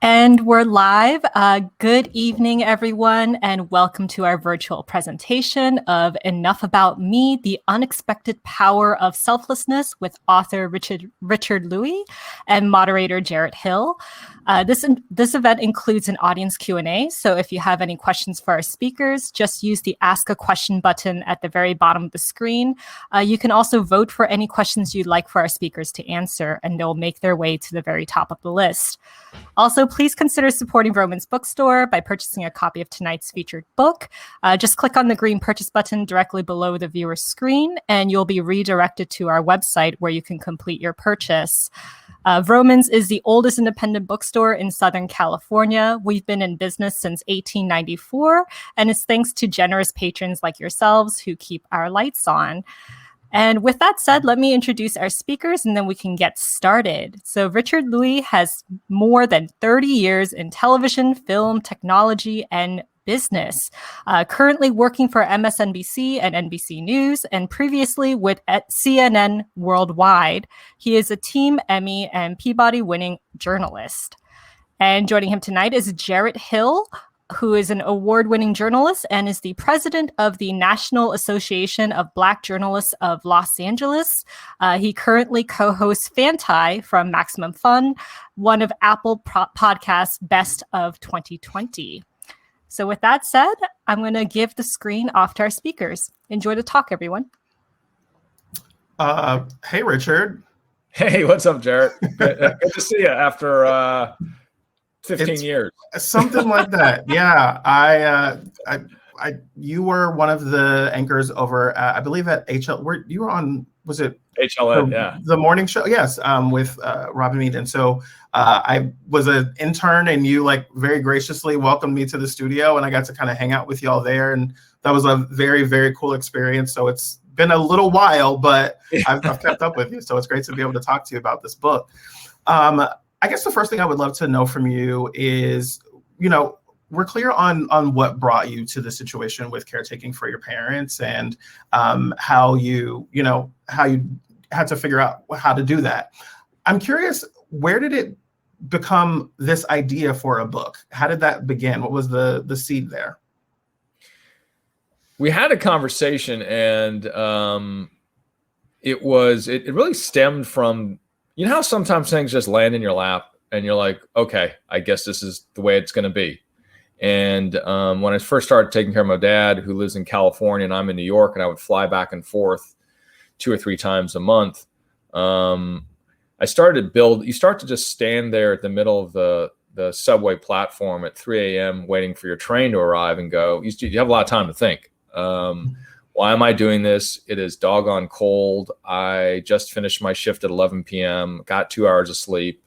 And we're live. Good evening, everyone, and welcome to our virtual presentation of Enough About Me, The Unexpected Power of Selflessness with author Richard Lui and moderator Jarrett Hill. This event includes an audience Q&A, so if you have any questions for our speakers, just use the Ask a Question button at the very bottom of the screen. You can also vote for any questions you'd like for our speakers to answer, and they'll make their way to the very top of the list. Also, please consider supporting Vroman's Bookstore by purchasing a copy of tonight's featured book. Just click on the green purchase button directly below the viewer's screen, and you'll be redirected to our website where you can complete your purchase. Vroman's is the oldest independent bookstore in Southern California. We've been in business since 1894, and it's thanks to generous patrons like yourselves who keep our lights on. And with that said, let me introduce our speakers and then we can get started. So Richard Lui has more than 30 years in television, film, technology, and business, currently working for MSNBC and NBC News, and previously with CNN Worldwide. He is a Team Emmy and Peabody-winning journalist. And joining him tonight is Jarrett Hill, who is an award-winning journalist and is the president of the National Association of Black Journalists of Los Angeles. He currently co-hosts Fantai from Maximum Fun, one of Apple Podcasts' Best of 2020. So with that said, I'm going to give the screen off to our speakers. Enjoy the talk, everyone. Hey, Richard. Hey, what's up, Jarrett? Good to see you after 15 years. Something like that. Yeah. You were one of the anchors over, I believe at HL, you were on, was it? HLN, the morning show? Yes. With Robin Mead. And so I was an intern and you very graciously welcomed me to the studio and I got to kind of hang out with y'all there. And that was a very, very cool experience. So it's been a little while, but I've kept up with you. So it's great to be able to talk to you about this book. I guess the first thing I would love to know from you is, we're clear on what brought you to the situation with caretaking for your parents and how you had to figure out how to do that. I'm curious, where did it become this idea for a book? How did that begin? What was the seed there? We had a conversation and it really stemmed from, you know how sometimes things just land in your lap and you're like, okay, I guess this is the way it's going to be. And when I first started taking care of my dad, who lives in California and I'm in New York, and I would fly back and forth 2 or 3 times a month, you start to just stand there at the middle of the subway platform at 3 a.m. waiting for your train to arrive and go, you have a lot of time to think. Why am I doing this? It is doggone cold. I just finished my shift at 11 p.m., got 2 hours of sleep,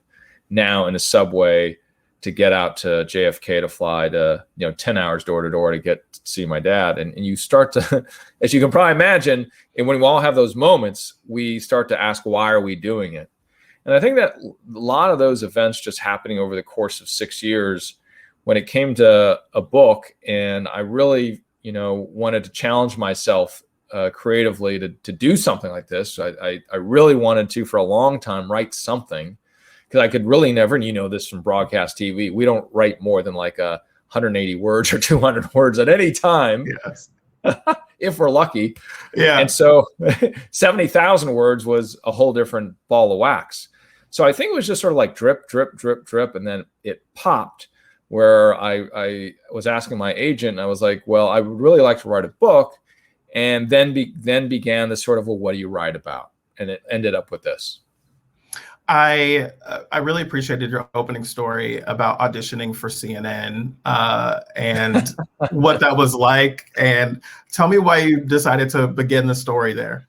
now in a subway to get out to JFK to fly to 10 hours door to door to get to see my dad. And you start to, as you can probably imagine, and when we all have those moments, we start to ask, why are we doing it? And I think that a lot of those events just happening over the course of 6 years, when it came to a book, and I really wanted to challenge myself creatively to do something like this. I really wanted to, for a long time, write something, because I could really never, and you know this from broadcast TV, we don't write more than 180 words or 200 words at any time. Yes. If we're lucky. Yeah. And so 70,000 words was a whole different ball of wax. So I think it was just sort of drip, drip, drip, drip. And then it popped where I was asking my agent, and I was like, well, I would really like to write a book. And then began this sort of, well, what do you write about? And it ended up with this. I really appreciated your opening story about auditioning for CNN and what that was like. And tell me why you decided to begin the story there.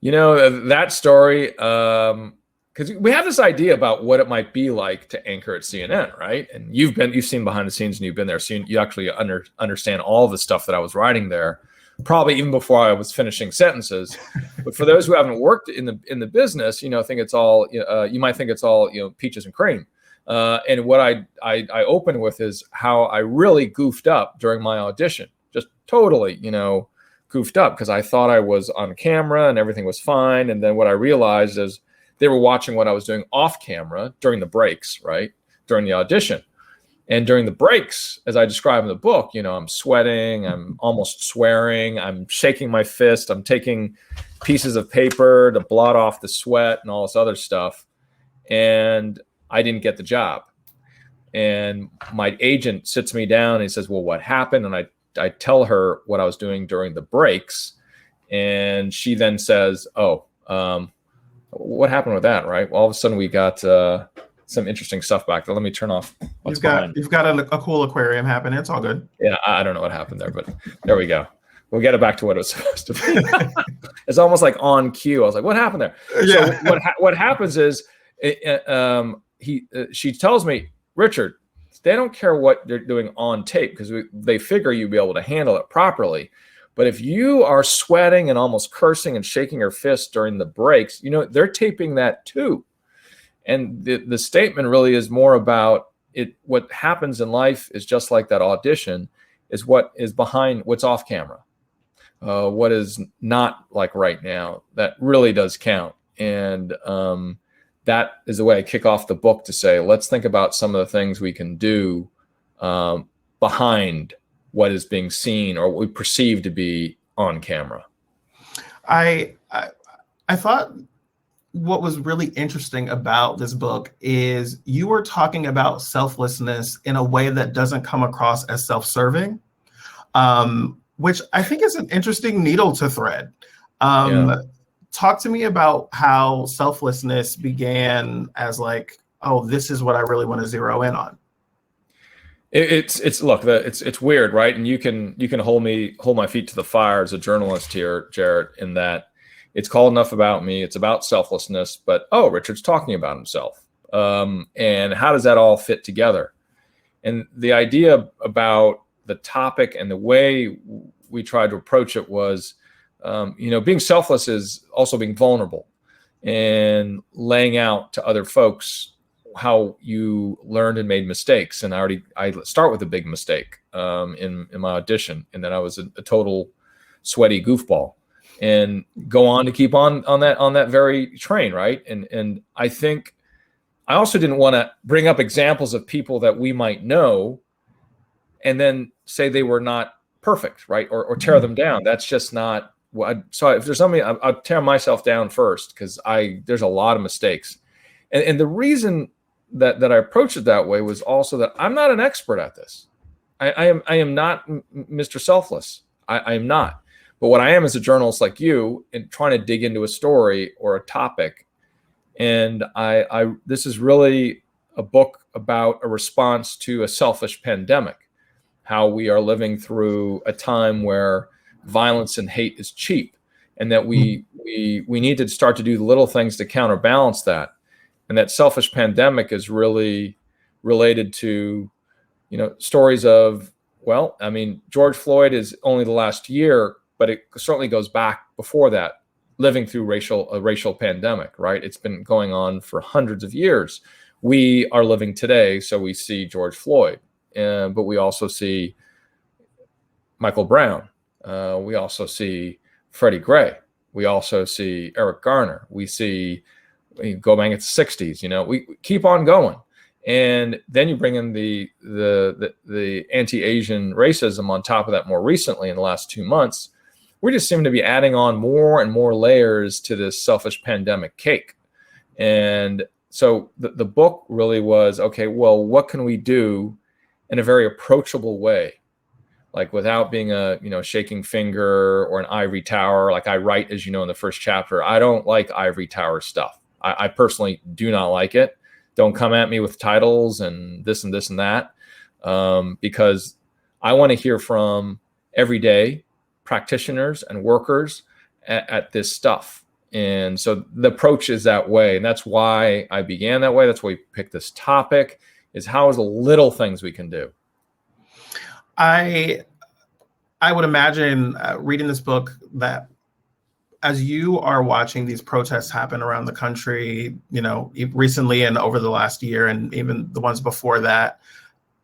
That story, because we have this idea about what it might be like to anchor at CNN, right? And you've seen behind the scenes and you've been there, so you actually understand all the stuff that I was writing there, probably even before I was finishing sentences. But for those who haven't worked in the business, think it's all you might think it's all peaches and cream. And what I open with is how I really goofed up during my audition, just totally goofed up, because I thought I was on camera and everything was fine. And then what I realized is they were watching what I was doing off camera during the breaks, right? during the audition. And during the breaks, as I describe in the book, I'm sweating, I'm almost swearing, I'm shaking my fist, I'm taking pieces of paper to blot off the sweat and all this other stuff. And I didn't get the job. And my agent sits me down and he says, well, what happened? And I tell her what I was doing during the breaks. And she then says, what happened with that, right? Well, all of a sudden we got some interesting stuff back there. Let me turn off what's behind. You've got a cool aquarium happening. It's all good. Yeah, I don't know what happened there, but there we go. We'll get it back to what it was supposed to be. It's almost like on cue. I was like, what happened there? Yeah. So what happens is she tells me, Richard, they don't care what they're doing on tape because they figure you'll be able to handle it properly. But if you are sweating and almost cursing and shaking your fist during the breaks, they're taping that too. And the statement really is more about it. What happens in life is just like that audition is what is behind what's off camera. What is not like right now, that really does count. And that is the way I kick off the book to say, let's think about some of the things we can do behind what is being seen or what we perceive to be on camera. I thought what was really interesting about this book is you were talking about selflessness in a way that doesn't come across as self-serving, which I think is an interesting needle to thread. Talk to me about how selflessness began as like, oh, this is what I really want to zero in on. It's weird, right? And you can hold my feet to the fire as a journalist here, Jarrett, in that it's called Enough About Me. It's about selflessness, but Richard's talking about himself. And how does that all fit together? And the idea about the topic and the way we tried to approach it was, being selfless is also being vulnerable and laying out to other folks how you learned and made mistakes. And I start with a big mistake in my audition, and then I was a total sweaty goofball, and go on to keep on that very train, right? And I think I also didn't want to bring up examples of people that we might know and then say they were not perfect, right? Or tear them down. That's just not what. So if there's something, I'll tear myself down first because there's a lot of mistakes, and the reason that I approached it that way was also that I'm not an expert at this. I am not Mr. Selfless. I am not. But what I am is a journalist like you and trying to dig into a story or a topic. And this is really a book about a response to a selfish pandemic, how we are living through a time where violence and hate is cheap, and that we need to start to do the little things to counterbalance that. And that selfish pandemic is really related to, stories of, George Floyd is only the last year, but it certainly goes back before that, living through a racial pandemic, right? It's been going on for hundreds of years. We are living today, so we see George Floyd, but we also see Michael Brown. We also see Freddie Gray. We also see Eric Garner. We go back into the 60s, we keep on going. And then you bring in the anti-Asian racism on top of that more recently in the last 2 months. We just seem to be adding on more and more layers to this selfish pandemic cake. And so the book really was, okay, well, what can we do in a very approachable way? Like without being a, shaking finger or an ivory tower. Like I write, as you know, in the first chapter, I don't like ivory tower stuff. I personally do not like it. Don't come at me with titles and this and this and that, because I want to hear from everyday practitioners and workers at this stuff. And so the approach is that way. And that's why I began that way. That's why we picked this topic, is how is the little things we can do. I would imagine reading this book that as you are watching these protests happen around the country, recently and over the last year, and even the ones before that,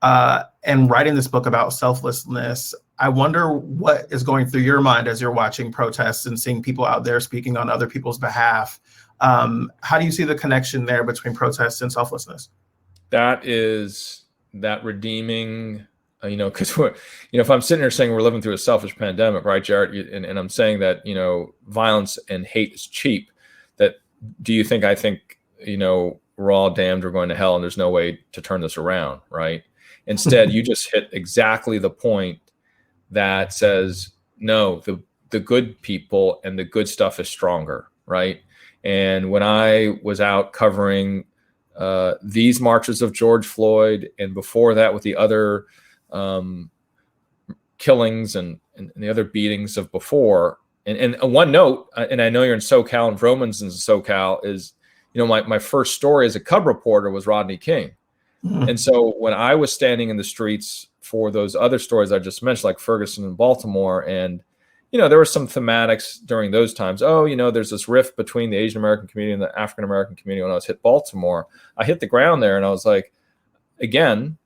and writing this book about selflessness, I wonder what is going through your mind as you're watching protests and seeing people out there speaking on other people's behalf. How do you see the connection there between protests and selflessness? that is that redeeming, because if I'm sitting here saying we're living through a selfish pandemic, right, Jarrett, and I'm saying that, violence and hate is cheap, that do you think I think, we're all damned, we're going to hell and there's no way to turn this around, right? Instead, you just hit exactly the point that says, no, the good people and the good stuff is stronger, right? And when I was out covering these marches of George Floyd, and before that with the other killings and the other beatings of before, and one note, and I know you're in SoCal and Vroman's in SoCal, is, my first story as a cub reporter was Rodney King. Mm-hmm. And so when I was standing in the streets for those other stories I just mentioned, like Ferguson and Baltimore, and there were some thematics during those times. There's this rift between the Asian American community and the African American community. When I was hit Baltimore, I hit the ground there and I was like, again,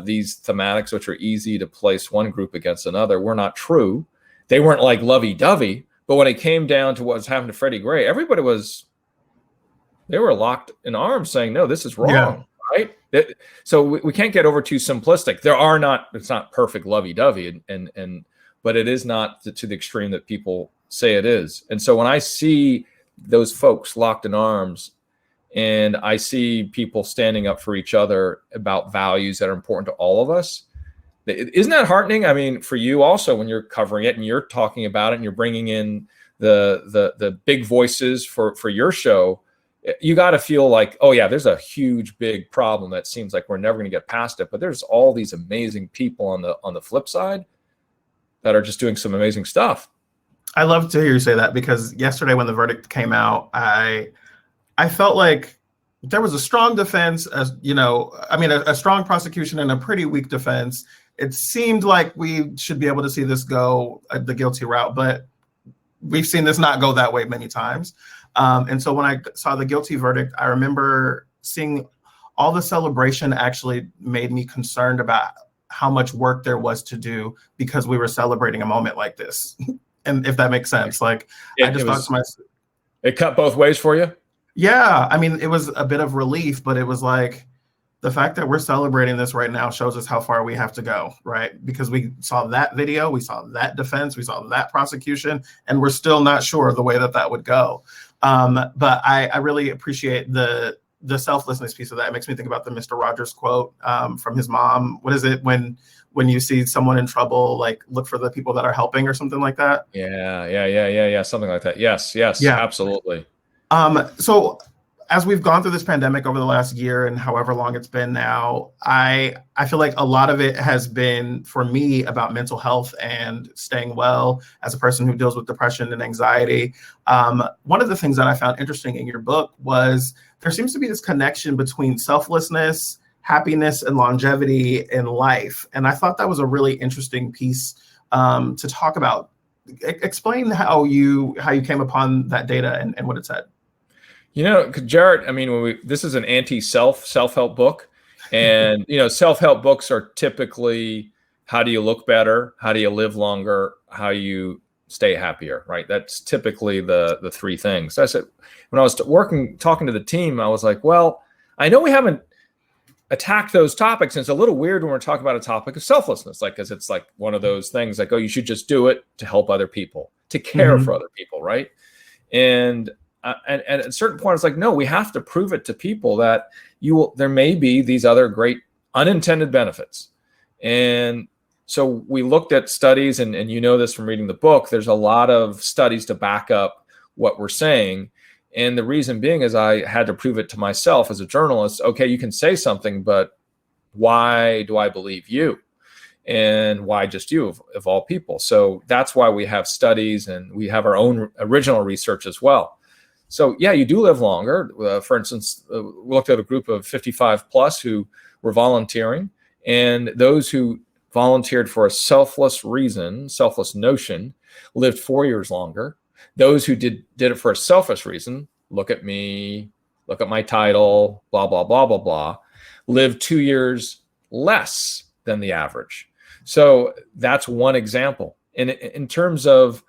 these thematics, which are easy to place one group against another, were not true. They weren't like lovey-dovey, but when it came down to what was happening to Freddie Gray, they were locked in arms saying, no, this is wrong. Yeah. Right? So we can't get over too simplistic. It's not perfect lovey-dovey, but it is not to the extreme that people say it is. And so when I see those folks locked in arms, and I see people standing up for each other about values that are important to all of us, isn't that heartening? I mean, for you also, when you're covering it and you're talking about it and you're bringing in the big voices for your show, you got to feel like, oh yeah, there's a huge, big problem that seems like we're never going to get past it. But there's all these amazing people on the flip side that are just doing some amazing stuff. I love to hear you say that, because yesterday when the verdict came out, I felt like there was a strong defense, a strong prosecution and a pretty weak defense. It seemed like we should be able to see this go the guilty route, but we've seen this not go that way many times. And so when I saw the guilty verdict, I remember seeing all the celebration actually made me concerned about how much work there was to do, because we were celebrating a moment like this. And if that makes sense, thought to myself, it cut both ways for you. Yeah. I mean, it was a bit of relief, but it was like, the fact that we're celebrating this right now shows us how far we have to go, right? Because we saw that video, we saw that defense, we saw that prosecution, and we're still not sure of the way that would go. But I really appreciate the selflessness piece of that. It makes me think about the Mr. Rogers quote from his mom. What is it when you see someone in trouble, like look for the people that are helping, or something like that? Yeah. Something like that. Yes, yeah. Absolutely. So as we've gone through this pandemic over the last year and however long it's been now, I feel like a lot of it has been, for me, about mental health and staying well as a person who deals with depression and anxiety. One of the things that I found interesting in your book was there seems to be this connection between selflessness, happiness, and longevity in life. And I thought that was a really interesting piece to talk about. Explain how you came upon that data and what it said. Jarrett, I mean, this is an self-help book, and, self-help books are typically, how do you look better? How do you live longer? How do you stay happier, right? That's typically the three things. I said, when I was talking to the team, I was like, well, I know we haven't attacked those topics, and it's a little weird when we're talking about a topic of selflessness, because it's like one of those things like, oh, you should just do it to help other people, to care for other people, right? And at a certain point, it's like, no, we have to prove it to people that there may be these other great unintended benefits. And so we looked at studies, and this from reading the book, there's a lot of studies to back up what we're saying. And the reason being is I had to prove it to myself as a journalist. Okay, you can say something, but why do I believe you? And why just you of all people? So that's why we have studies, and we have our own original research as well. So yeah, you do live longer. For instance, we looked at a group of 55 plus who were volunteering, and those who volunteered for a selfless reason, selfless notion, lived 4 years longer. Those who did it for a selfish reason, look at me, look at my title, blah, blah, blah, blah, blah, lived 2 years less than the average. So that's one example. And in terms of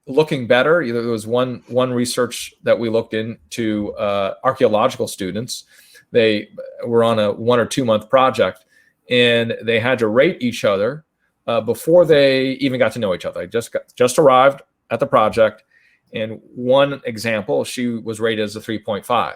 looking better, there was one research that we looked into archaeological students. they were on a 1 or 2 month project, and they had to rate each other before they even got to know each other. They just arrived at the project, and one example, she was rated as a 3.5,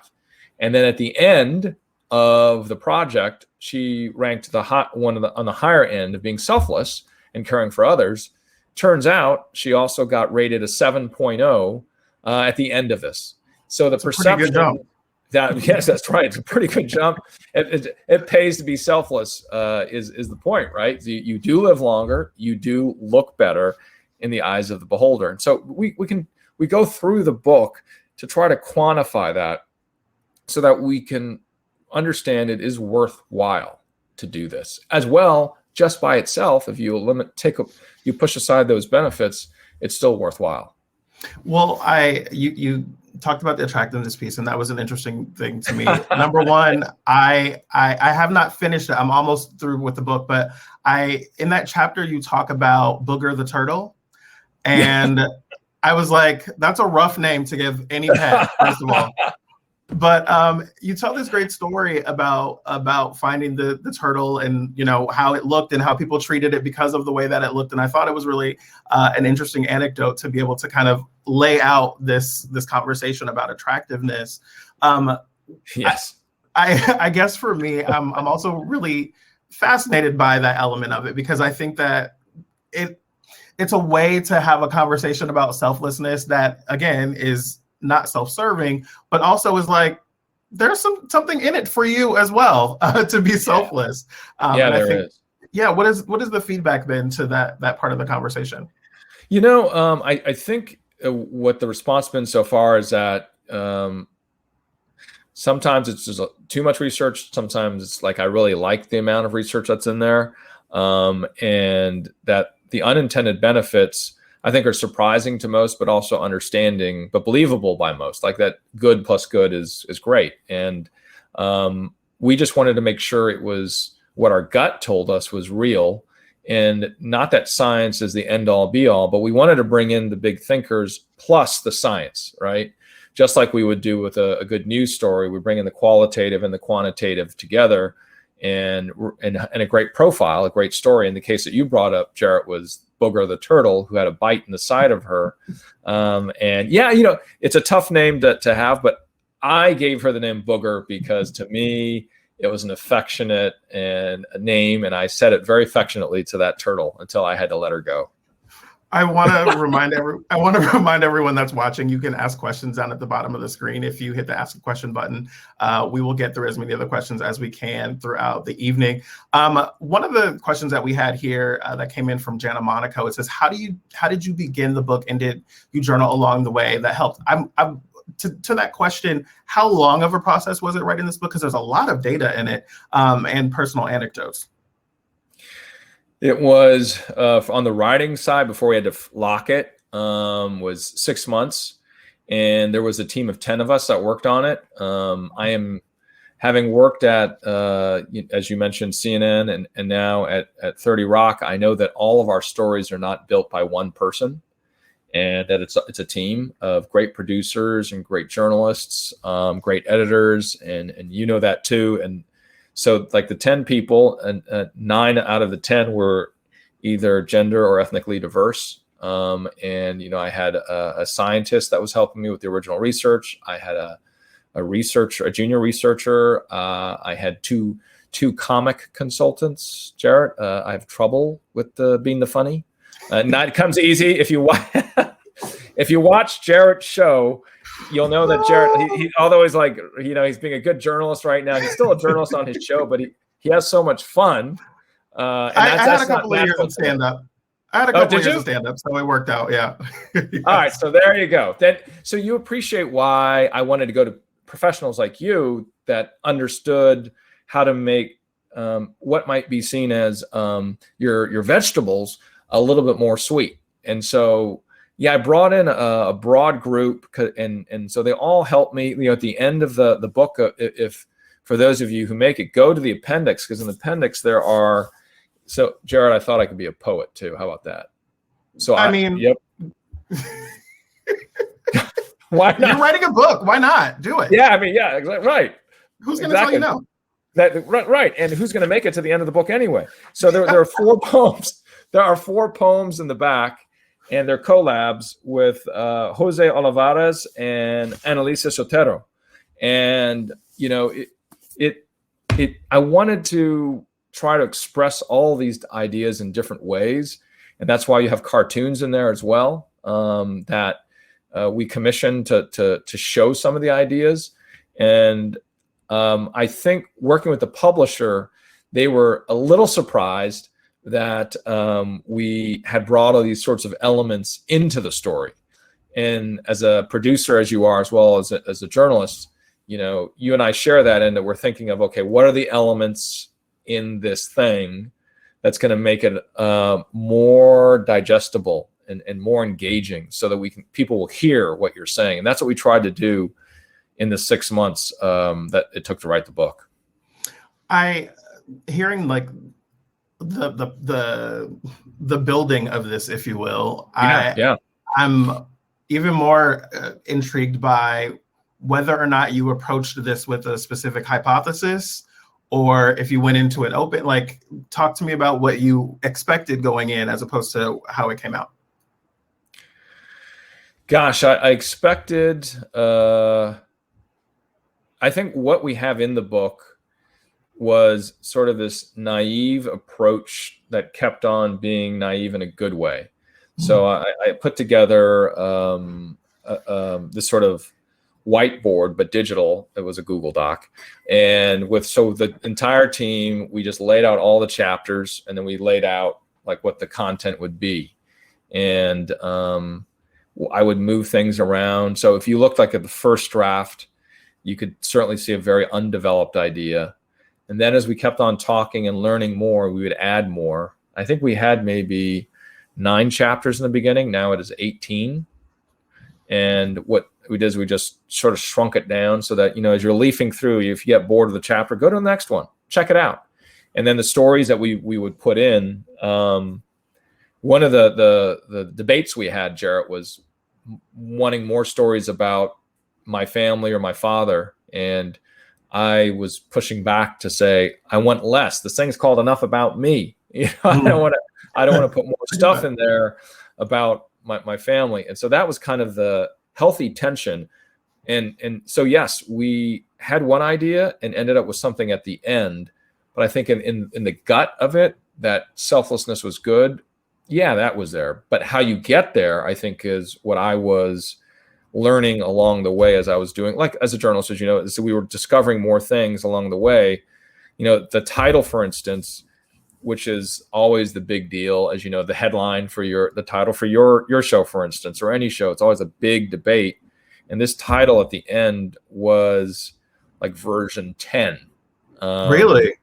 and then at the end of the project, she ranked on the higher end of being selfless and caring for others. Turns out she also got rated a 7.0 at the end of this. So the perception that, yes, that's right, it's a pretty good jump. It pays to be selfless is the point, right? You do live longer, you do look better in the eyes of the beholder. And so we go through the book to try to quantify that so that we can understand it is worthwhile to do this as well. Just by itself, if you you push aside those benefits, it's still worthwhile. Well, you talked about the attractiveness piece, and that was an interesting thing to me. Number one, I have not finished it. I'm almost through with the book, but in that chapter you talk about Booger the turtle, and I was like, that's a rough name to give any pet, first of all. But you tell this great story about finding the turtle, and how it looked and how people treated it because of the way that it looked. And I thought it was really an interesting anecdote to be able to kind of lay out this conversation about attractiveness. Yes, I guess for me, I'm also really fascinated by that element of it, because I think that it's a way to have a conversation about selflessness that, again, is not self-serving, but also is like, there's something in it for you as well, to be selfless. There is. Yeah. What is the feedback then to that part of the conversation? I think what the response been so far is that sometimes it's just too much research. Sometimes it's like, I really like the amount of research that's in there. And that the unintended benefits, I think, are surprising to most, but also understanding, but believable by most. Like that good plus good is great. And we just wanted to make sure it was what our gut told us was real, and not that science is the end all be all, but we wanted to bring in the big thinkers plus the science, right? Just like we would do with a good news story, we bring in the qualitative and the quantitative together, and a great profile, a great story. In the case that you brought up, Jarrett, was Booger the turtle, who had a bite in the side of her. It's a tough name to have, but I gave her the name Booger because to me, it was an affectionate name, and I said it very affectionately to that turtle until I had to let her go. I want to remind everyone that's watching, you can ask questions down at the bottom of the screen. If you hit the ask a question button, we will get through as many of the questions as we can throughout the evening. One of the questions that we had here that came in from Jana Monaco, it says, how did you begin the book, and did you journal along the way that helped? To that question, how long of a process was it writing this book? Because there's a lot of data in it, and personal anecdotes. It was on the writing side, before we had to lock it, was 6 months. And there was a team of 10 of us that worked on it. I am, having worked at, as you mentioned, CNN and now at 30 Rock, I know that all of our stories are not built by one person, and that it's a team of great producers and great journalists, great editors, and you know that too. And so like the 10 people, and 9 out of the 10 were either gender or ethnically diverse. I had a scientist that was helping me with the original research. I had a junior researcher. I had two comic consultants. Jarrett, I have trouble with being the funny. Not it comes easy. If you watch Jarrett's show, you'll know that Jarrett, he although he's like, he's being a good journalist right now, he's still a journalist on his show, but he has so much fun. I had a couple of years of stand-up. So it worked out. Yeah. Yes. All right. So there you go. So you appreciate why I wanted to go to professionals like you that understood how to make what might be seen as your vegetables a little bit more sweet. And so, I brought in a broad group, and so they all helped me. At the end of the book, if for those of you who make it, go to the appendix, because in the appendix there are. So, Jarrett, I thought I could be a poet too. How about that? So yep. Why not? You're writing a book. Why not? Do it. Yeah, exactly right. Who's going to tell you no? Right. And who's going to make it to the end of the book anyway? So there are 4 poems. There are 4 poems in the back, and they're collabs with Jose Olivares and Annalisa Sotero. And, you know, I wanted to try to express all these ideas in different ways. And that's why you have cartoons in there as well, that we commissioned to show some of the ideas. And I think working with the publisher, they were a little surprised that we had brought all these sorts of elements into the story. And as a producer, as you are, as well as a journalist, you know, you and I share that in that we're thinking of, okay, what are the elements in this thing that's going to make it more digestible and more engaging, so that people will hear what you're saying. And that's what we tried to do in the 6 months that it took to write the book. Hearing like the building of this, if you will, I'm even more intrigued by whether or not you approached this with a specific hypothesis, or if you went into it open. Like, talk to me about what you expected going in as opposed to how it came out. Gosh, I expected, I think what we have in the book was sort of this naive approach that kept on being naive in a good way. Mm-hmm. So I put together this sort of whiteboard, but digital. It was a Google Doc. And so the entire team, we just laid out all the chapters, and then we laid out like what the content would be. And I would move things around. So if you looked like at the first draft, you could certainly see a very undeveloped idea. And then as we kept on talking and learning more, we would add more. I think we had maybe 9 chapters in the beginning. Now it is 18. And what we did is we just sort of shrunk it down so that, you know, as you're leafing through, if you get bored of the chapter, go to the next one, check it out. And then the stories that we would put in, one of the debates we had, Jarrett, was wanting more stories about my family or my father. And I was pushing back to say, I want less. This thing's called Enough About Me. You know, I don't want to put more stuff in there about my family. And so that was kind of the healthy tension. And so, yes, we had one idea and ended up with something at the end. But I think in the gut of it, that selflessness was good. Yeah, that was there. But how you get there, I think, is what I was learning along the way as I was doing, like as a journalist, as you know, so we were discovering more things along the way. You know, the title, for instance, which is always the big deal, as you know, the headline for the title for your show, for instance, or any show, it's always a big debate. And this title at the end was like version 10. Really?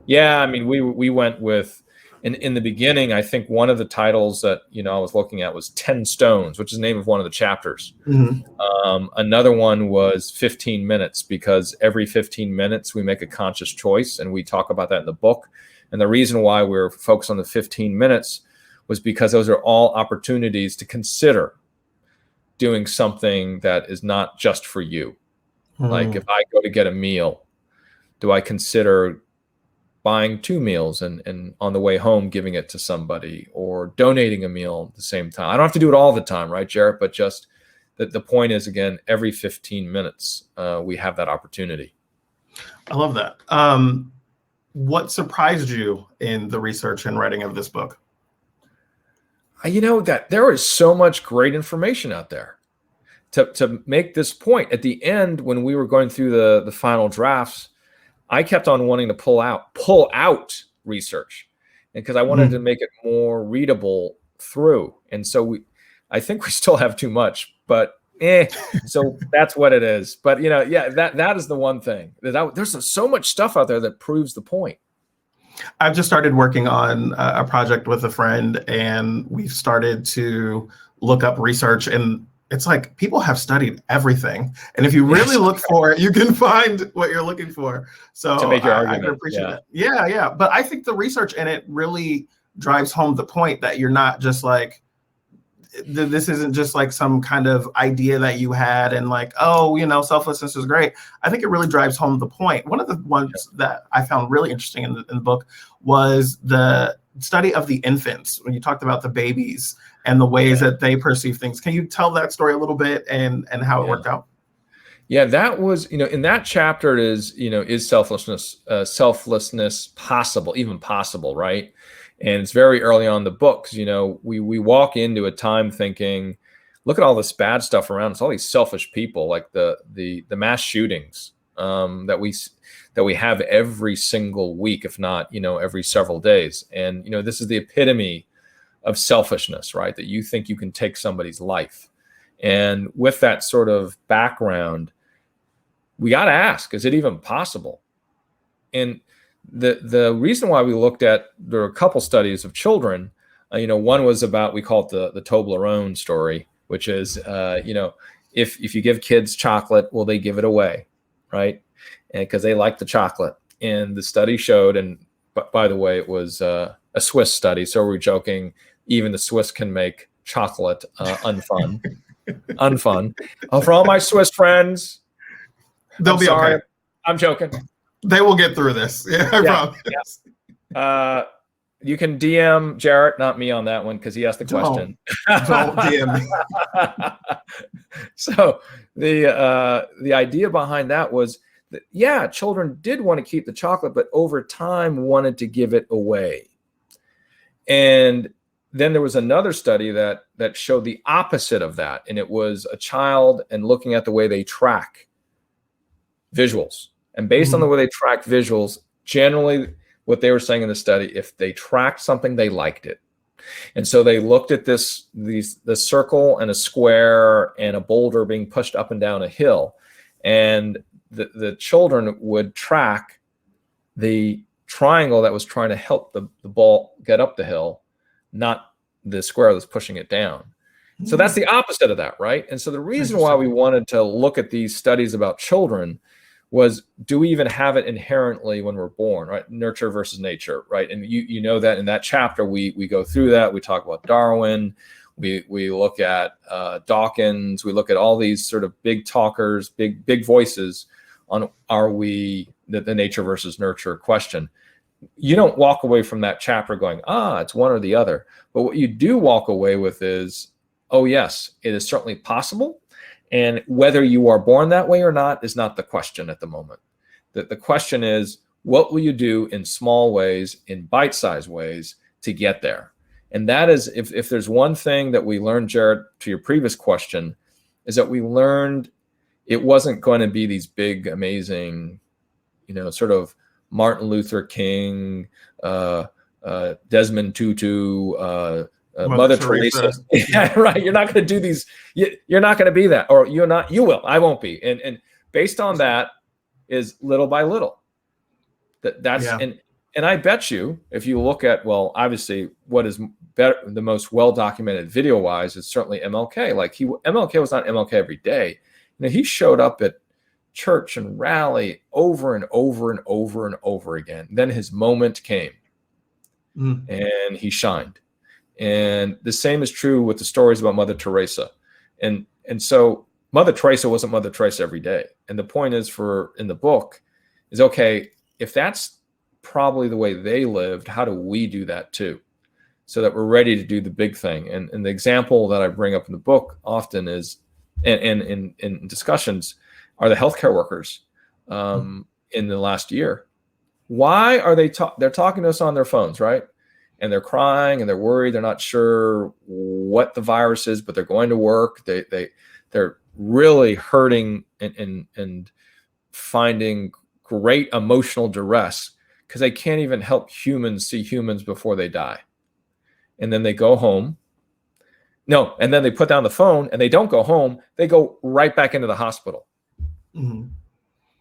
Yeah, I mean, we went with, in the beginning, I think one of the titles that, you know, I was looking at was 10 Stones, which is the name of one of the chapters. Mm-hmm. Another one was 15 minutes, because every 15 minutes we make a conscious choice, and we talk about that in the book. And the reason why we're focused on the 15 minutes was because those are all opportunities to consider doing something that is not just for you. Mm-hmm. Like if I go to get a meal, do I consider buying 2 meals and on the way home giving it to somebody, or donating a meal at the same time? I don't have to do it all the time, right, Jarrett? But just the point is, again, every 15 minutes we have that opportunity. I love that. What surprised you in the research and writing of this book? You know, that there is so much great information out there. To make this point, at the end, when we were going through the final drafts, I kept on wanting to pull out research, and because I wanted to make it more readable through. And so I think we still have too much, but so that's what it is. But, you know, yeah, that is the one thing there's so much stuff out there that proves the point. I've just started working on a project with a friend, and we've started to look up research, and it's like people have studied everything. And if you really look for it, you can find what you're looking for. So to make your argument. I can appreciate that. Yeah. But I think the research in it really drives home the point that you're not just like, this isn't just like some kind of idea that you had and like, oh, selflessness is great. I think it really drives home the point. One of the ones that I found really interesting in the book was the study of the infants, when you talked about the babies and the ways that they perceive things. Can you tell that story a little bit and how it worked out? Yeah, that was, in that chapter is selflessness possible, even possible, right? And it's very early on in the book, 'cause, we walk into a time thinking, look at all this bad stuff around. It's all these selfish people, like the mass shootings that we have every single week, if not, every several days. And, this is the epitome of selfishness, right? That you think you can take somebody's life. And with that sort of background, we got to ask, is it even possible? And the reason why we looked at, there were a couple studies of children, one was about, we call it the Toblerone story, which is, if you give kids chocolate, will they give it away, right? And because they like the chocolate. And the study showed, and by the way, it was a Swiss study, so we're joking, even the Swiss can make chocolate unfun. Unfun. Oh, for all my Swiss friends, they'll be okay. I'm joking. They will get through this. Yeah, I promise. Yeah. You can DM Jarrett, not me, on that one, because he asked the question. Don't DM me. So the idea behind that was that, children did want to keep the chocolate, but over time wanted to give it away. And then there was another study that showed the opposite of that. And it was a child and looking at the way they track visuals. And based on the way they track visuals, generally what they were saying in the study, if they tracked something, they liked it. And so they looked at the circle and a square and a boulder being pushed up and down a hill. And the children would track the triangle that was trying to help the ball get up the hill, not the square that's pushing it down. So that's the opposite of that, right? And so the reason why we wanted to look at these studies about children was, do we even have it inherently when we're born, right? Nurture versus nature, right? And you know that in that chapter, we go through that. We talk about Darwin. We look at Dawkins. We look at all these sort of big talkers, big voices on, are we, the nature versus nurture question. You don't walk away from that chapter going, it's one or the other. But what you do walk away with is, oh yes, it is certainly possible. And whether you are born that way or not is not the question at the moment. The question is, what will you do in small ways, in bite-sized ways to get there? And that is, if there's one thing that we learned, Jarrett, to your previous question, is that we learned it wasn't going to be these big, amazing, sort of Martin Luther King, Desmond Tutu, Mother Teresa. Yeah, right. You're not going to do these. You're not going to be that, or you're not. You will. I won't be. And based on that is little by little. That's and I bet you, if you look at, well, obviously, what is better, the most well documented video wise is certainly MLK. Like MLK was not MLK every day. He showed up at church and rally over and over and over and over again. Then his moment came, and he shined. And the same is true with the stories about Mother Teresa. And so Mother Teresa wasn't Mother Teresa every day. And the point is, in the book is, okay, if that's probably the way they lived, how do we do that too? So that we're ready to do the big thing. And the example that I bring up in the book often is, and in discussions, are the healthcare workers in the last year. Why are they're talking to us on their phones, right? And they're crying and they're worried. They're not sure what the virus is, but they're going to work. They're really hurting and finding great emotional duress because they can't even help humans see humans before they die. And then they go home. No, and then they put down the phone and they don't go home. They go right back into the hospital. Mm-hmm.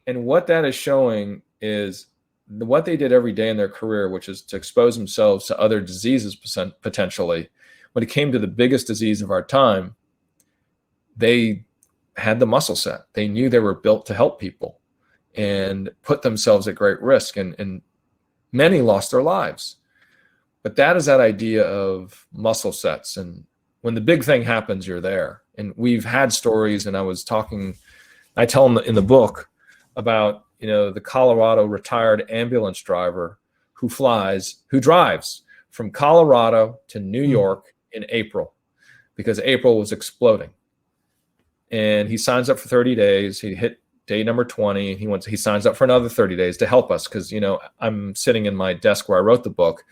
And what that is showing is what they did every day in their career, which is to expose themselves to other diseases potentially. When it came to the biggest disease of our time, they had the muscle set. They knew they were built to help people and put themselves at great risk. And many lost their lives. But that is that idea of muscle sets and when the big thing happens, you're there. And we've had stories, and I tell them in the book about, the Colorado retired ambulance driver who drives from Colorado to New York in April, because April was exploding. And he signs up for 30 days. He hit day number 20. He signs up for another 30 days to help us, because, I'm sitting in my desk where I wrote the book,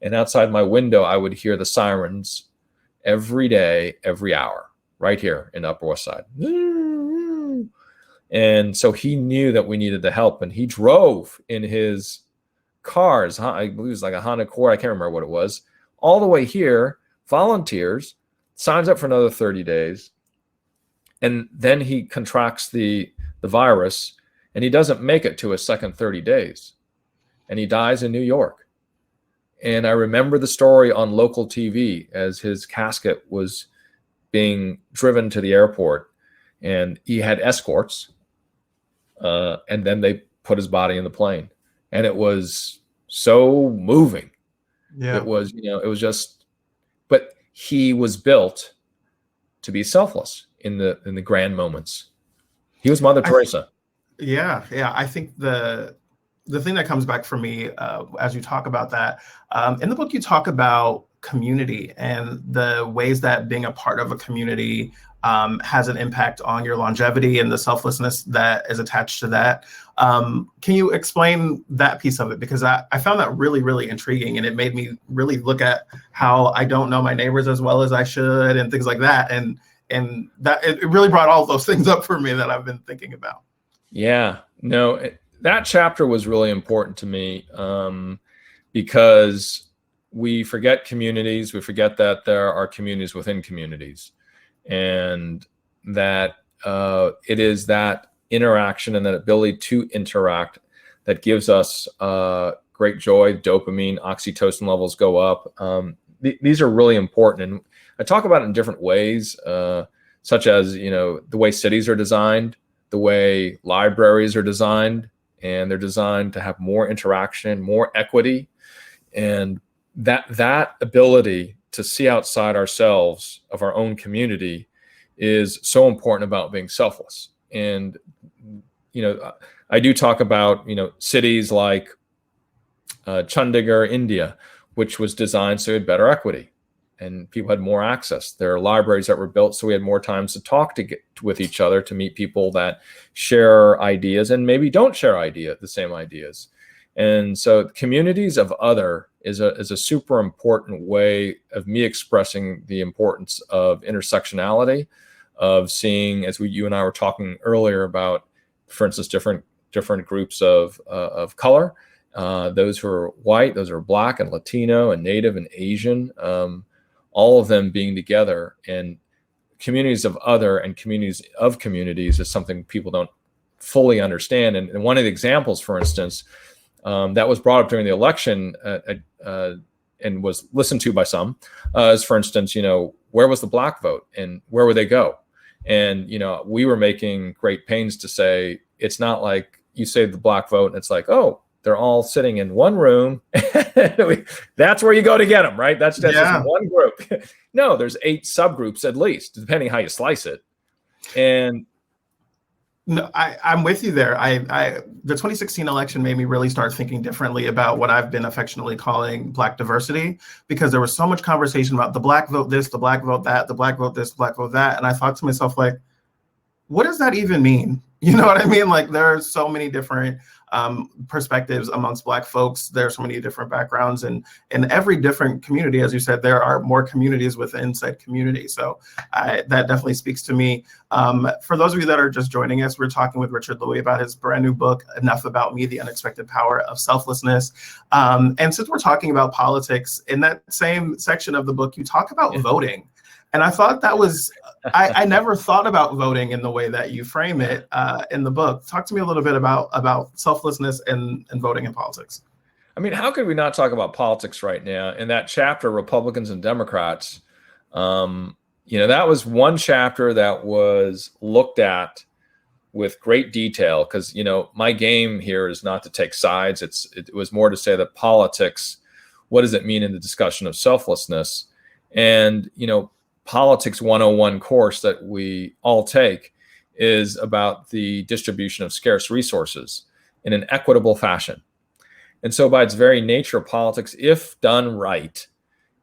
and outside my window, I would hear the sirens every day, every hour, right here in Upper West Side. And so he knew that we needed the help, and he drove in his cars. I believe it was like a Honda Accord. I can't remember what it was. All the way here, volunteers, signs up for another 30 days. And then he contracts the virus, and he doesn't make it to his second 30 days. And he dies in New York. And I remember the story on local TV as his casket was being driven to the airport, and he had escorts. And then they put his body in the plane, and it was so moving. Yeah. It was, it was just, but he was built to be selfless in the grand moments. He was Mother Teresa. Yeah. I think the thing that comes back for me as you talk about that, in the book, you talk about community and the ways that being a part of a community has an impact on your longevity and the selflessness that is attached to that. Can you explain that piece of it? Because I found that really, really intriguing, and it made me really look at how I don't know my neighbors as well as I should and things like that. And that it really brought all those things up for me that I've been thinking about. Yeah, no, that chapter was really important to me because we forget communities. We forget that there are communities within communities, and that it is that interaction and that ability to interact that gives us great joy. Dopamine, oxytocin levels go up. These are really important, and I talk about it in different ways, such as the way cities are designed, the way libraries are designed, and they're designed to have more interaction, more equity, and that ability to see outside ourselves of our own community is so important about being selfless. And I do talk about cities like Chandigarh, India, which was designed so it had better equity and people had more access. There are libraries that were built so we had more times to talk with each other, to meet people that share ideas and maybe don't share the same ideas. And so communities of other is a super important way of me expressing the importance of intersectionality, of seeing, as you and I were talking earlier about, for instance, different groups of color, those who are white, those who are Black and Latino and Native and Asian, all of them being together. And communities of other and communities of communities is something people don't fully understand. And one of the examples, for instance, that was brought up during the election and was listened to by some, is, for instance, where was the Black vote and where would they go? And, we were making great pains to say, it's not like you say the Black vote and it's like, oh, they're all sitting in one room. That's where you go to get them, right? That's just one group. No, there's 8 subgroups at least, depending how you slice it. And no, I'm with you there. The 2016 election made me really start thinking differently about what I've been affectionately calling Black diversity, because there was so much conversation about the Black vote this, the Black vote that, the Black vote this, the Black vote that. And I thought to myself, like, what does that even mean? You know what I mean? Like, there are so many different perspectives amongst Black folks. There are so many different backgrounds, and in every different community, as you said, there are more communities within said community. So that definitely speaks to me. For those of you that are just joining us, we're talking with Richard Lui about his brand new book, Enough About Me, The Unexpected Power of Selflessness. And since we're talking about politics, in that same section of the book, you talk about voting. And I thought that was, I never thought about voting in the way that you frame it in the book. Talk to me a little bit about selflessness and voting in politics. I mean, how could we not talk about politics right now? In that chapter, Republicans and Democrats, that was one chapter that was looked at with great detail, because, my game here is not to take sides. It was more to say that politics, what does it mean in the discussion of selflessness? And, Politics 101 course that we all take is about the distribution of scarce resources in an equitable fashion. And so by its very nature, politics, if done right,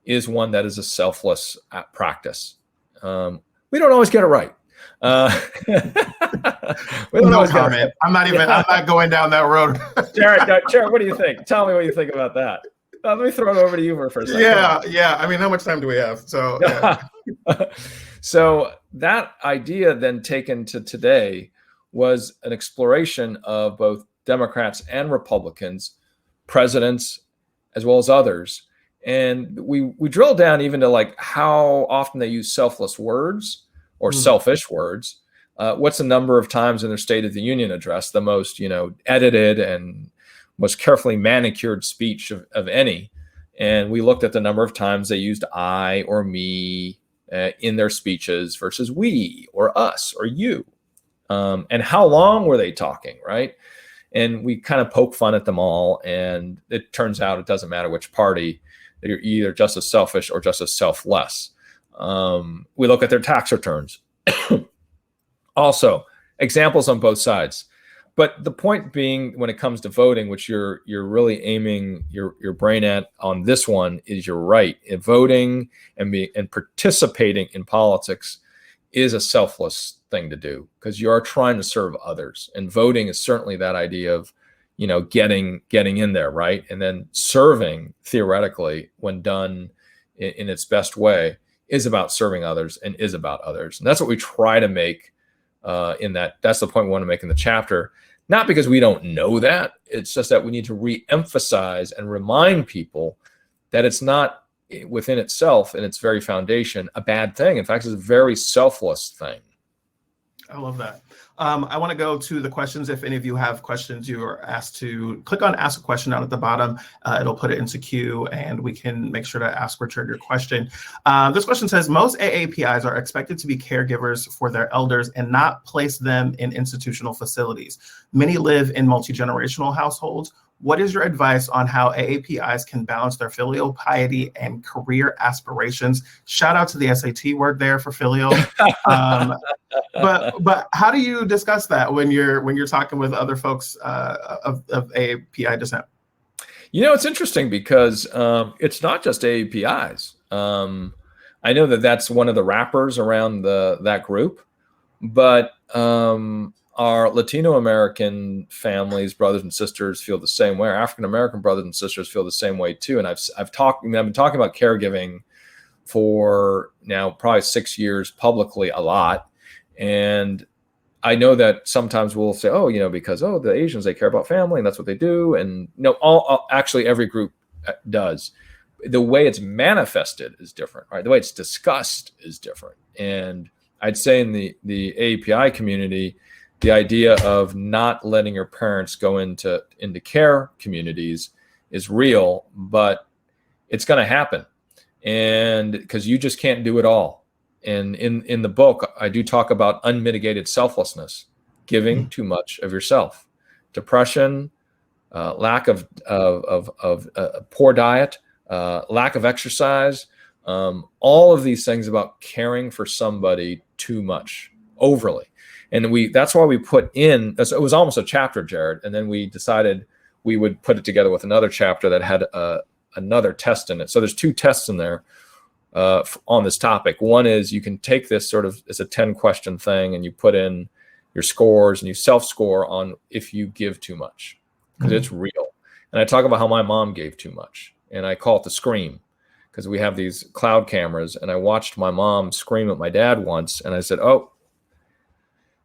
is one that is a selfless practice. We don't always get it right. We don't no comment. I'm not going down that road. Jarrett, what do you think? Tell me what you think about that. Let me throw it over to you for a second. Yeah. I mean, how much time do we have? So, yeah. So that idea then taken to today was an exploration of both Democrats and Republicans, presidents, as well as others. And we drill down even to like how often they use selfless words or selfish words. What's the number of times in their State of the Union address, the most, edited and most carefully manicured speech of any. And we looked at the number of times they used I or me in their speeches versus we or us or you. And how long were they talking, right? And we kind of poke fun at them all. And it turns out it doesn't matter which party, they're either just as selfish or just as selfless. We look at their tax returns. Also, examples on both sides. But the point being, when it comes to voting, which you're really aiming your brain at on this one, is you're right. Voting and participating in politics is a selfless thing to do because you are trying to serve others. And voting is certainly that idea of, getting in there, right? And then serving, theoretically, when done in its best way, is about serving others and is about others. And that's what we try to make in that. That's the point we want to make in the chapter. Not because we don't know that. It's just that we need to re-emphasize and remind people that it's not within itself and its very foundation a bad thing. In fact, it's a very selfless thing. I love that. I want to go to the questions. If any of you have questions, you are asked to click on ask a question down at the bottom. It'll put it into queue and we can make sure to ask Richard your question. This question says, most AAPIs are expected to be caregivers for their elders and not place them in institutional facilities. Many live in multi-generational households. What is your advice on how AAPIs can balance their filial piety and career aspirations? Shout out to the SAT word there for filial. But how do you discuss that when you're talking with other folks of AAPI descent? It's interesting because it's not just AAPIs. I know that's one of the wrappers around that group, but our Latino American families, brothers and sisters, feel the same way. Our African American brothers and sisters feel the same way too. And I've been talking about caregiving for now probably 6 years publicly a lot. And I know that sometimes we'll say, because the Asians, they care about family and that's what they do. And actually every group does. The way it's manifested is different, right? The way it's discussed is different. And I'd say in the AAPI community, the idea of not letting your parents go into care communities is real, but it's going to happen. And because you just can't do it all. And in the book, I do talk about unmitigated selflessness, giving too much of yourself, depression, lack of poor diet, lack of exercise, all of these things about caring for somebody too much, overly. And that's why we put in, it was almost a chapter, Jarrett, and then we decided we would put it together with another chapter that had another test in it. So there's 2 tests in there on this topic. One is you can take this sort of as a 10-question thing and you put in your scores and you self-score on if you give too much, because it's real. And I talk about how my mom gave too much, and I call it the scream, because we have these cloud cameras, and I watched my mom scream at my dad once, and I said, oh,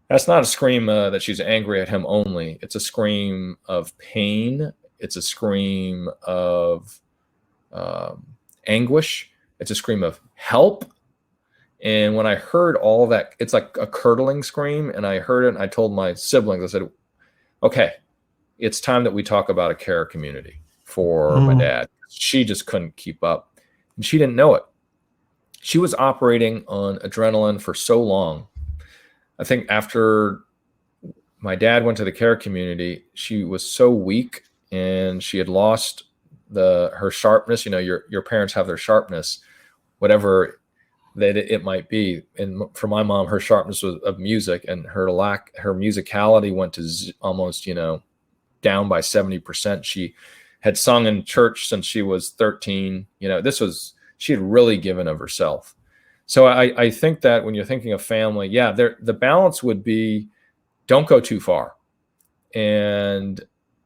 that's not a scream that she's angry at him only. It's a scream of pain. It's a scream of anguish. It's a scream of help. And when I heard all of that, it's like a curdling scream. And I heard it and I told my siblings, I said, okay, it's time that we talk about a care community for my dad. She just couldn't keep up. And she didn't know it. She was operating on adrenaline for so long. I think after my dad went to the care community, she was so weak and she had lost her sharpness. Your parents have their sharpness, whatever that it might be. And for my mom, her sharpness of music and her musicality went to almost, down by 70%. She had sung in church since she was 13. She had really given of herself. So I think that when you're thinking of family, the balance would be, don't go too far. And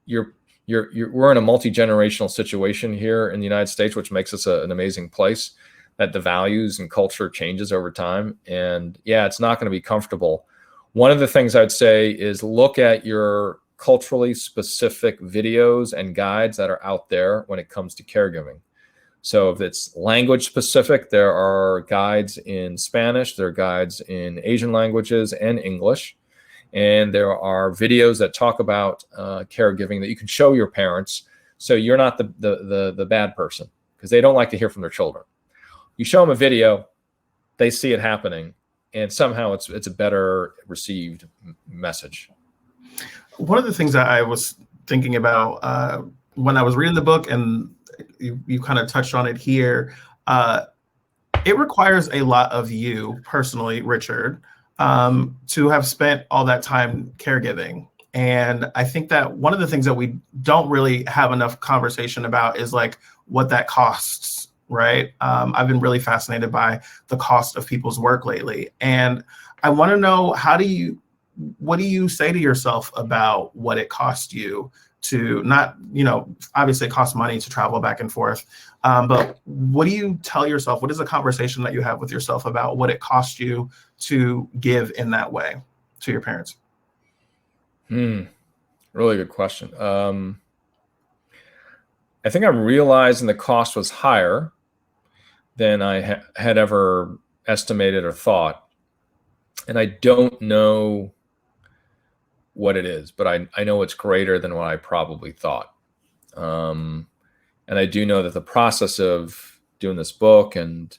we're in a multi-generational situation here in the United States, which makes us an amazing place, that the values and culture changes over time. And it's not going to be comfortable. One of the things I'd say is look at your culturally specific videos and guides that are out there when it comes to caregiving. So if it's language specific, there are guides in Spanish, there are guides in Asian languages and English. And there are videos that talk about caregiving that you can show your parents, so you're not the bad person, because they don't like to hear from their children. You show them a video, they see it happening, and somehow it's a better received message. One of the things that I was thinking about when I was reading the book, and you kind of touched on it here, it requires a lot of you personally, Richard, to have spent all that time caregiving. And I think that one of the things that we don't really have enough conversation about is like what that costs, right? I've been really fascinated by the cost of people's work lately. And I want to know, what do you say to yourself about what it cost you to not, obviously it costs money to travel back and forth. But what do you tell yourself? What is the conversation that you have with yourself about what it cost you to give in that way to your parents? Really good question. I think I'm realizing the cost was higher than I had ever estimated or thought. And I don't know what it is, but I know it's greater than what I probably thought. And I do know that the process of doing this book and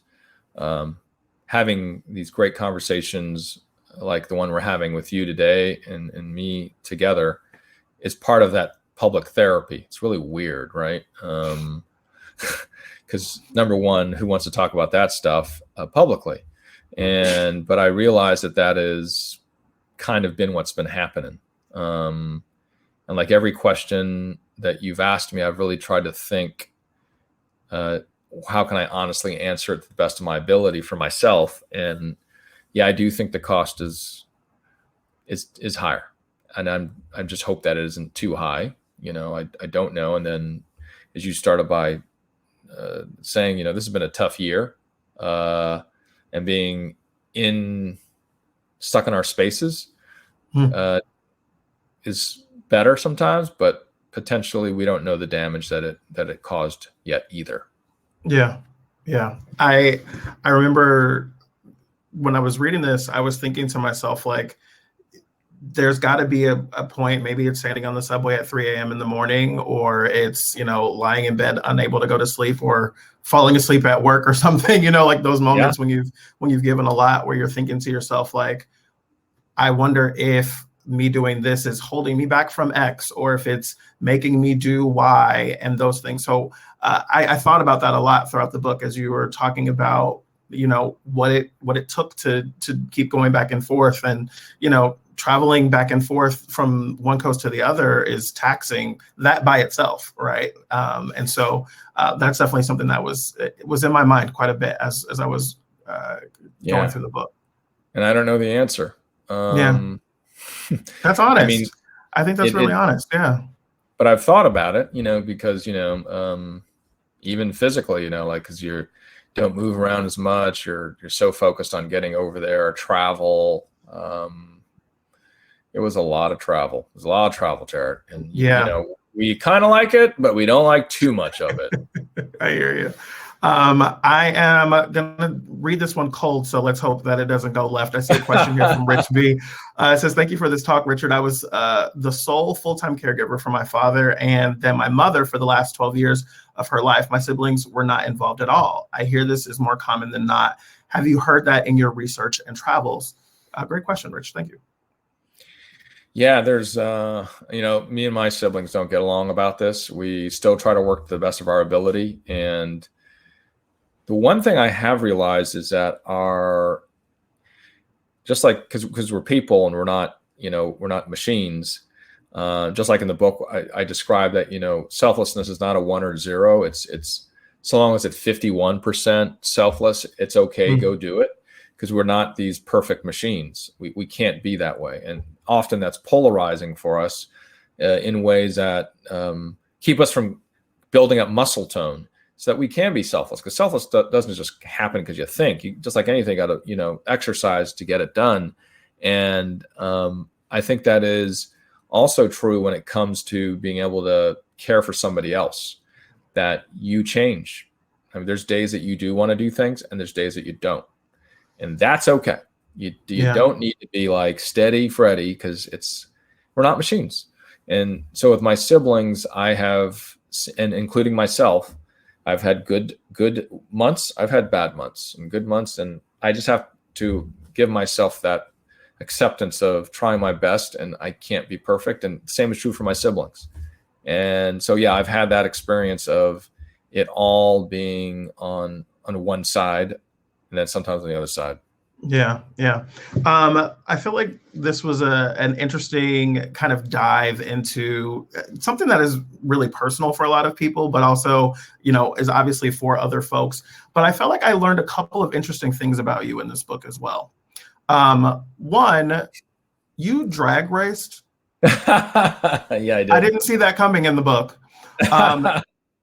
having these great conversations like the one we're having with you today and me together is part of that public therapy. It's really weird, right? Because number one, who wants to talk about that stuff publicly? But I realize that is kind of been what's been happening. And like every question that you've asked me, I've really tried to think, how can I honestly answer it to the best of my ability for myself? And I do think the cost is higher, and I just hope that it isn't too high. I don't know. And then as you started by saying, this has been a tough year, and being stuck in our spaces is better sometimes, but potentially we don't know the damage that it caused yet either. Yeah. I remember when I was reading this, I was thinking to myself, like, there's got to be a point, maybe it's standing on the subway at 3 a.m. in the morning, or it's, lying in bed, unable to go to sleep, or falling asleep at work or something, like those moments when you've given a lot, where you're thinking to yourself, like, I wonder if me doing this is holding me back from X, or if it's making me do Y, and those things. So I thought about that a lot throughout the book as you were talking about, what it took to keep going back and forth, and, traveling back and forth from one coast to the other is taxing, that by itself, right? And so that's definitely something that was in my mind quite a bit as I was going through the book. And I don't know the answer. That's honest. I think that's really honest. Yeah. But I've thought about it, because, even physically, like, because you don't move around as much, you're so focused on getting over there, travel. It was a lot of travel. It was a lot of travel, Jarrett. And, we kind of like it, but we don't like too much of it. I hear you. I am going to read this one cold, so let's hope that it doesn't go left. I see a question here from Rich B. It says, thank you for this talk, Richard. I was the sole full-time caregiver for my father and then my mother for the last 12 years of her life. My siblings were not involved at all. I hear this is more common than not. Have you heard that in your research and travels? Great question, Rich. Thank you. Yeah, there's, me and my siblings don't get along about this. We still try to work to the best of our ability. And The one thing I have realized is that just like, because we're people and we're not machines. Just like in the book, I described that, selflessness is not a 1 or 0. It's so long as it's 51% selfless, it's okay. Go do it. Because we're not these perfect machines. We can't be that way. And often that's polarizing for us in ways that keep us from building up muscle tone so that we can be selfless. Because selfless doesn't just happen because you think. You, just like anything, got to exercise to get it done. And I think that is also true when it comes to being able to care for somebody else, that you change. I mean, there's days that you do want to do things and there's days that you don't. And that's okay. You don't need to be like steady Freddy, because we're not machines. And so with my siblings, I have, and including myself, I've had good months. I've had bad months and good months. And I just have to give myself that acceptance of trying my best, and I can't be perfect. And the same is true for my siblings. And so, yeah, I've had that experience of it all being on one side, and then sometimes on the other side. Yeah. I feel like this was an interesting kind of dive into something that is really personal for a lot of people, but also, is obviously for other folks. But I felt like I learned a couple of interesting things about you in this book as well. One, you drag raced. Yeah, I did. I didn't see that coming in the book.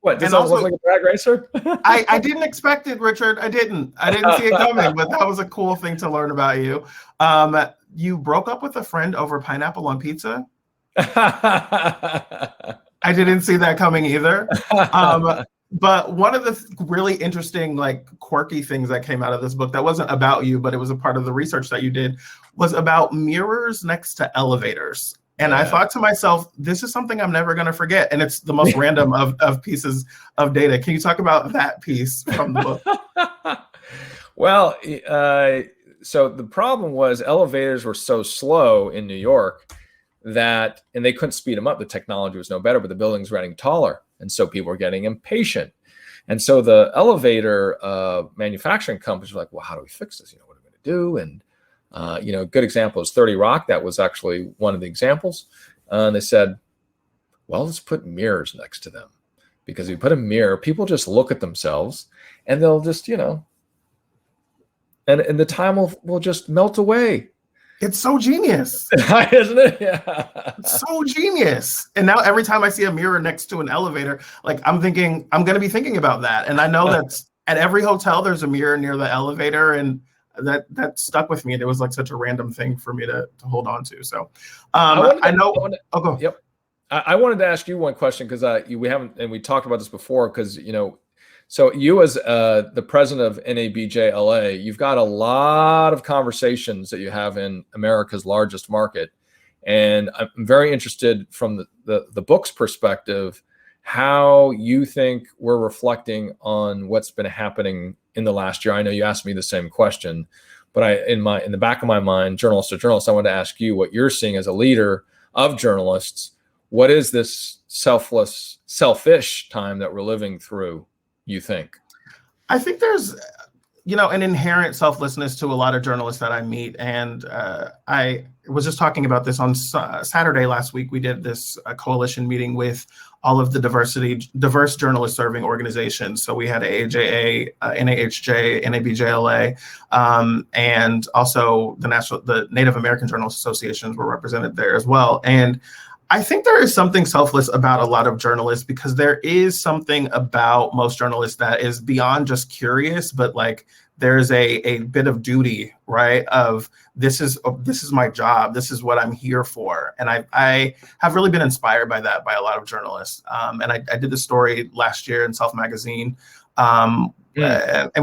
What, does that look like a drag racer? I didn't expect it, Richard. I didn't see it coming, but that was a cool thing to learn about you. You broke up with a friend over pineapple on pizza. I didn't see that coming either. But one of the really interesting, like, quirky things that came out of this book that wasn't about you, but it was a part of the research that you did, was about mirrors next to elevators. And I thought to myself, this is something I'm never going to forget. And it's the most random of pieces of data. Can you talk about that piece from the book? Well, so the problem was elevators were so slow in New York and they couldn't speed them up. The technology was no better, but the buildings were getting taller. And so people were getting impatient. And so the elevator manufacturing companies were like, well, how do we fix this? What are we going to do? And a good example is 30 Rock. That was actually one of the examples. And they said, well, let's put mirrors next to them, because if you put a mirror, people just look at themselves and they'll just, and the time will just melt away. It's so genius. Isn't it? Yeah. It's so genius. And now every time I see a mirror next to an elevator, like, I'm going to be thinking about that. And I know that at every hotel, there's a mirror near the elevator, and that stuck with me. And it was like such a random thing for me to hold on to. So go. Yep. I wanted to ask you one question, because we haven't, and we talked about this before, because, so you as the president of NABJ LA, you've got a lot of conversations that you have in America's largest market. And I'm very interested from the book's perspective, how you think we're reflecting on what's been happening in the last year. I know you asked me the same question, but in the back of my mind, journalist to journalist, I want to ask you what you're seeing as a leader of journalists. What is this selfish time that we're living through, you think? I think there's, an inherent selflessness to a lot of journalists that I meet. And I was just talking about this on Saturday last week. We did this coalition meeting with all of the diverse journalist serving organizations. So we had AAJA, NAHJ, NABJLA, and also the Native American Journalists Associations were represented there as well. And I think there is something selfless about a lot of journalists, because there is something about most journalists that is beyond just curious, but like there's a bit of duty, right? Of this is my job. This is what I'm here for. And I have really been inspired by that by a lot of journalists. And I did the story last year in Self Magazine. And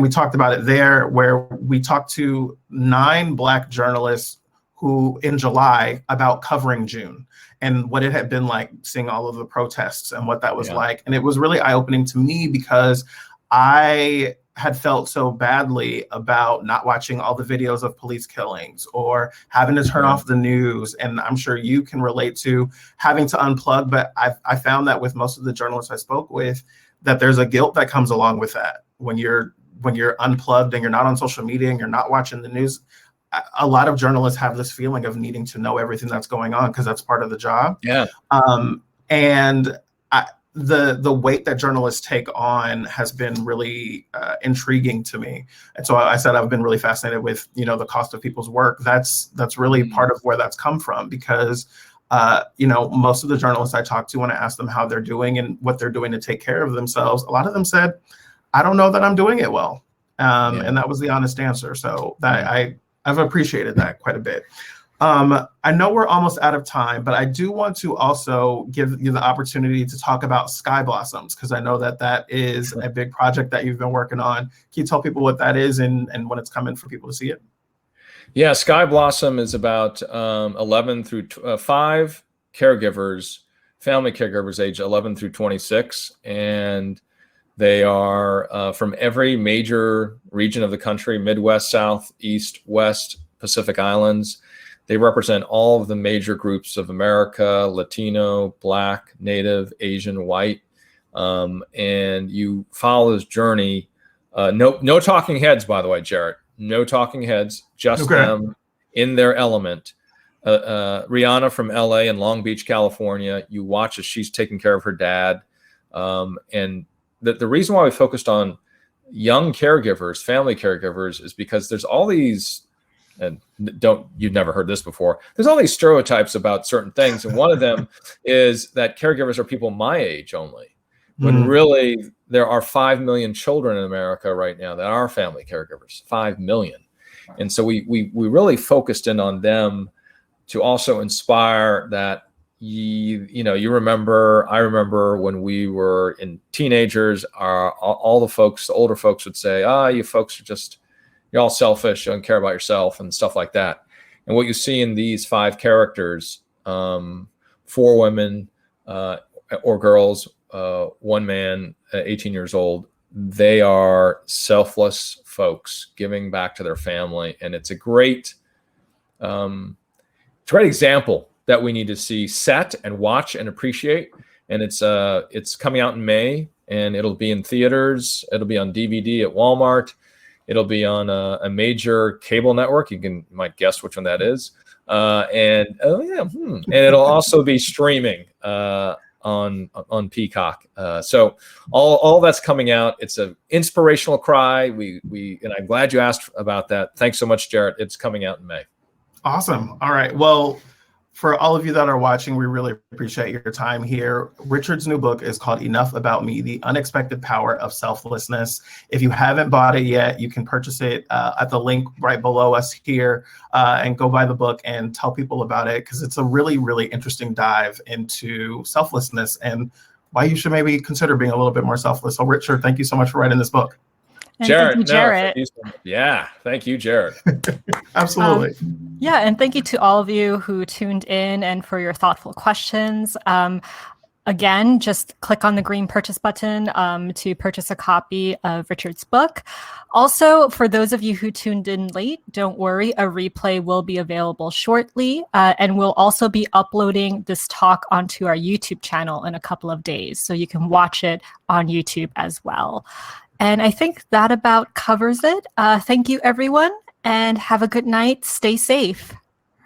we talked about it there, where we talked to 9 Black journalists who in July about covering June and what it had been like seeing all of the protests and what that was like. And it was really eye-opening to me, because I had felt so badly about not watching all the videos of police killings or having to turn off the news. And I'm sure you can relate to having to unplug, but I found that with most of the journalists I spoke with, that there's a guilt that comes along with that when you're when you're unplugged and you're not on social media and you're not watching the news, a lot of journalists have this feeling of needing to know everything that's going on because that's part of the job. Yeah. And the weight that journalists take on has been really intriguing to me. And so I said I've been really fascinated with, the cost of people's work. That's really part of where that's come from, because most of the journalists I talk to, when I ask them how they're doing and what they're doing to take care of themselves, a lot of them said, I don't know that I'm doing it well. And that was the honest answer. So that I've appreciated that quite a bit. I know we're almost out of time, but I do want to also give you the opportunity to talk about Sky Blossoms, because I know that is a big project that you've been working on. Can you tell people what that is and when it's coming for people to see it? Yeah, Sky Blossom is about 11 through 5 caregivers, family caregivers age 11 through 26. And they are from every major region of the country: Midwest, South, East, West, Pacific Islands. They represent all of the major groups of America: Latino, Black, Native, Asian, White. And you follow this journey. No talking heads, by the way, Jarrett. No talking heads, just them in their element. Rihanna from LA and Long Beach, California. You watch as she's taking care of her dad. And the reason why we focused on young caregivers, family caregivers, is because there's all these, and you've never heard this before, there's all these stereotypes about certain things. And one of them is that caregivers are people my age only, when really there are 5 million children in America right now that are family caregivers, 5 million. And so we really focused in on them to also inspire that. I remember when we were in teenagers, all the folks, the older folks would say, you folks are you're all selfish, you don't care about yourself and stuff like that. And what you see in these 5 characters, 4 women or girls, 1 man, 18 years old, they are selfless folks giving back to their family. And it's a great example that we need to see set and watch and appreciate. And it's coming out in May, and it'll be in theaters. It'll be on DVD at Walmart. It'll be on a major cable network. You might guess which one that is. And it'll also be streaming on Peacock. So all that's coming out. It's an inspirational cry. And I'm glad you asked about that. Thanks so much, Jarrett. It's coming out in May. Awesome. All right. Well, for all of you that are watching, we really appreciate your time here. Richard's new book is called Enough About Me: The Unexpected Power of Selflessness. If you haven't bought it yet, you can purchase it at the link right below us here, and go buy the book and tell people about it, because it's a really, really interesting dive into selflessness and why you should maybe consider being a little bit more selfless. So Richard, thank you so much for writing this book. And Jarrett. Thank you, Jarrett. Thank you, Jarrett. Absolutely. And thank you to all of you who tuned in and for your thoughtful questions. Again, just click on the green purchase button to purchase a copy of Richard's book. Also, for those of you who tuned in late, don't worry, a replay will be available shortly, and we'll also be uploading this talk onto our YouTube channel in a couple of days, so you can watch it on YouTube as well. And I think that about covers it. Thank you, everyone, and have a good night. Stay safe.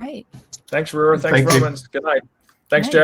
Right. Thanks, Rura. Thanks, Vroman. Good night. Thanks, Jarrett.